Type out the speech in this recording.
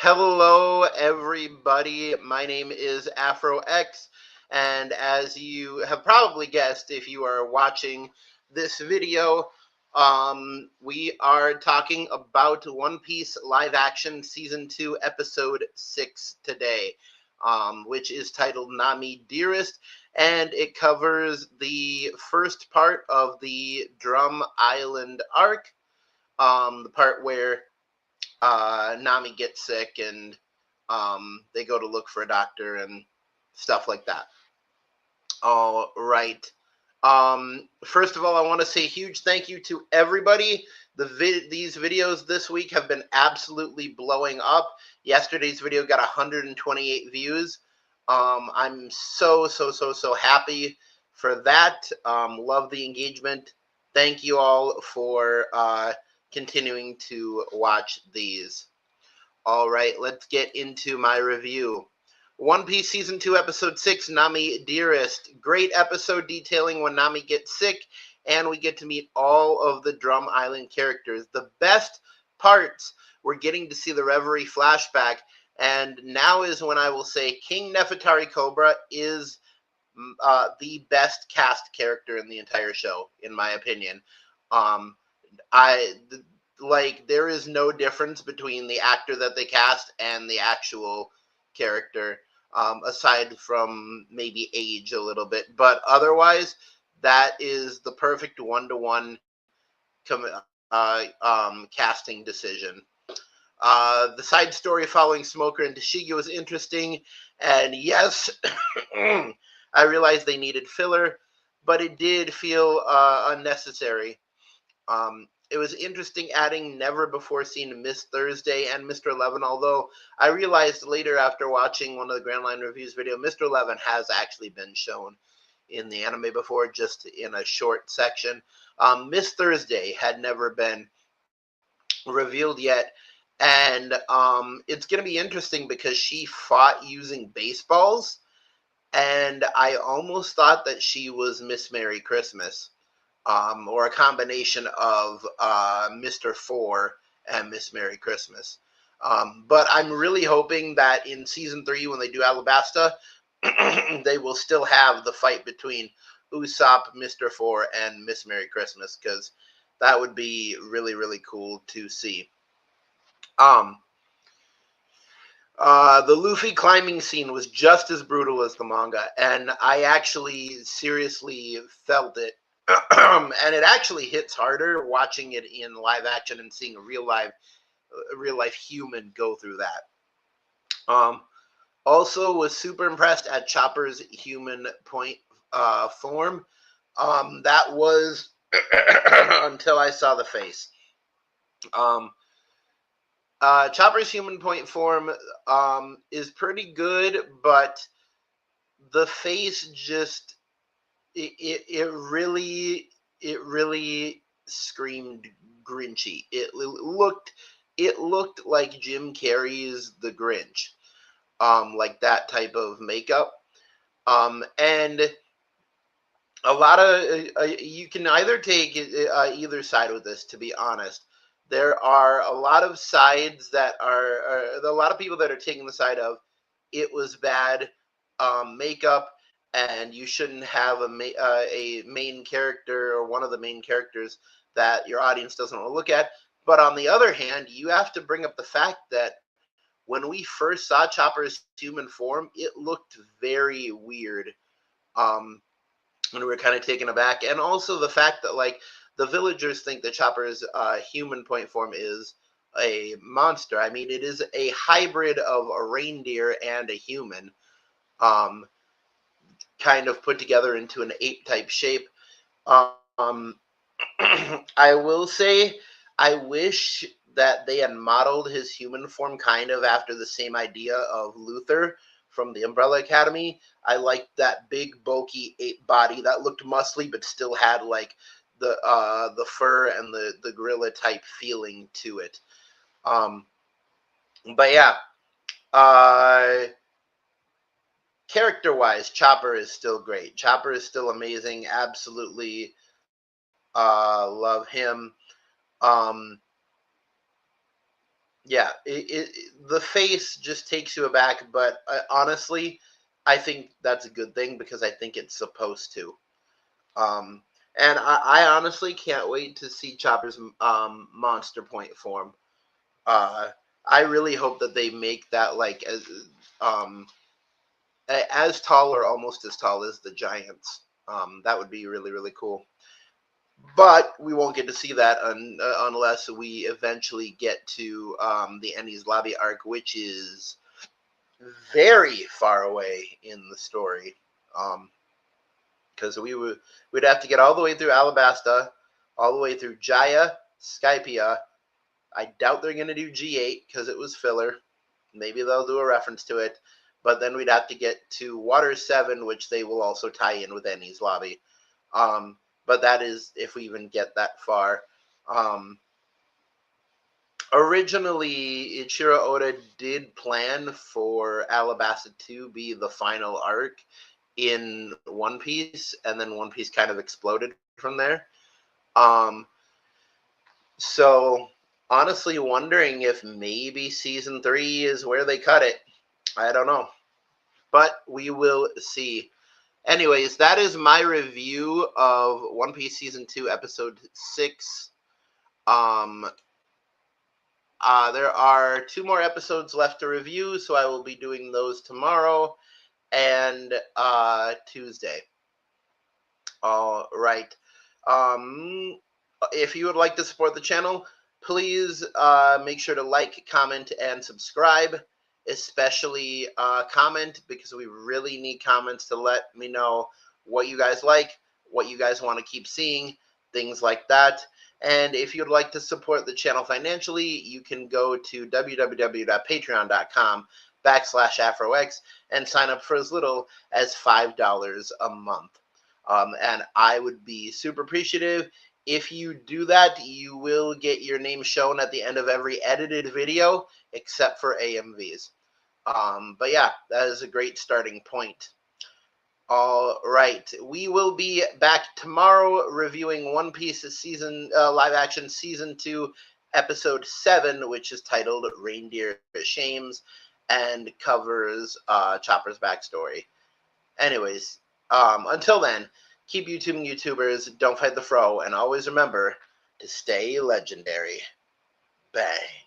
Hello, everybody. My name is AfroX, and as you have probably guessed if you are watching this video, we are talking about One Piece live action season 2, episode 6 today, which is titled Nami Dearest, and it covers the first part of the Drum Island arc, the part where Nami gets sick and they go to look for a doctor and stuff like that. All right. First of all, I want to say a huge thank you to everybody. These videos this week have been absolutely blowing up. Yesterday's video got 128 views. I'm so happy for that. Love the engagement. Thank you all for continuing to watch these. All right, let's get into my review. One Piece Season 2, Episode 6, Nami Dearest. Great episode detailing when Nami gets sick, and we get to meet all of the Drum Island characters. The best parts, we're getting to see the Reverie flashback, and now is when I will say King Nefertari Cobra is the best cast character in the entire show, in my opinion. Um, there is no difference between the actor that they cast and the actual character, aside from maybe age a little bit, but otherwise that is the perfect one-to-one casting decision. The side story following Smoker and Tashigi was interesting, and yes, I realized they needed filler, but it did feel unnecessary. It was interesting adding never before seen Miss Thursday and Mr. Eleven, although I realized later after watching one of the Grand Line Reviews video, Mr. Eleven has actually been shown in the anime before, just in a short section. Miss Thursday had never been revealed yet, and it's going to be interesting because she fought using baseballs, and I almost thought that she was Miss Merry Christmas. Or a combination of Mr. Four and Miss Merry Christmas. But I'm really hoping that in season 3, when they do Alabasta, they will still have the fight between Usopp, Mr. Four, and Miss Merry Christmas, because that would be really cool to see. The Luffy climbing scene was just as brutal as the manga, and I actually seriously felt it. And it actually hits harder watching it in live action and seeing a real life human go through that. Also was super impressed at Chopper's human point form. That was until I saw the face. Chopper's human point form is pretty good, but the face just it really screamed Grinchy. It looked like Jim Carrey's The Grinch, like that type of makeup, and a lot of you can either take either side with this. To be honest, there are a lot of sides that are a lot of people that are taking the side of it was bad makeup, and you shouldn't have a main character or one of the main characters that your audience doesn't want to look at. But on the other hand, you have to bring up the fact that when we first saw Chopper's human form, it looked very weird. Um, and we were kind of taken aback. And also the fact that, like, the villagers think that Chopper's human point form is a monster. I mean, it is a hybrid of a reindeer and a human, um, kind of put together into an ape-type shape. Um, I will say, I wish that they had modeled his human form kind of after the same idea of Luther from the Umbrella Academy. I liked that big, bulky ape body that looked muscly, but still had like the fur and the gorilla type feeling to it. Um, but yeah, uh, character-wise, Chopper is still great. Chopper is still amazing. Absolutely love him. Um, yeah, the face just takes you aback. But honestly, I think that's a good thing because I think it's supposed to. Um, and I honestly can't wait to see Chopper's monster point form. Uh, I really hope that they make that like um, as tall or almost as tall as the giants. That would be really really cool. But we won't get to see that unless we eventually get to the Ennie's Lobby arc, which is very far away in the story. Because we'd have to get all the way through Alabasta, all the way through Jaya, Skypia. I doubt they're going to do G8 because it was filler. Maybe they'll do a reference to it. But then we'd have to get to Water 7, which they will also tie in with Ennie's Lobby. But that is if we even get that far. Um, Originally, Ichiro Oda did plan for Alabasta to be the final arc in One Piece, and then One Piece kind of exploded from there. Um, so honestly, wondering if maybe season 3 is where they cut it. I don't know, but we will see. Anyways, that is my review of One Piece season 2, episode 6. Um, there are 2 more episodes left to review, so I will be doing those tomorrow and Tuesday. All right. Um, if you would like to support the channel, please make sure to like, comment, and subscribe. Especially comment, because we really need comments to let me know what you guys like, what you guys want to keep seeing, things like that. And if you'd like to support the channel financially, you can go to www.patreon.com/AfroX and sign up for as little as $5 a month. And I would be super appreciative. If you do that, you will get your name shown at the end of every edited video, except for AMVs. But yeah, that is a great starting point. All right, we will be back tomorrow reviewing One Piece season live action season 2, episode 7, which is titled "Reindeer Shames" and covers Chopper's backstory. Anyways, until then, keep YouTubing YouTubers, don't fight the fro, and always remember to stay legendary. Bang.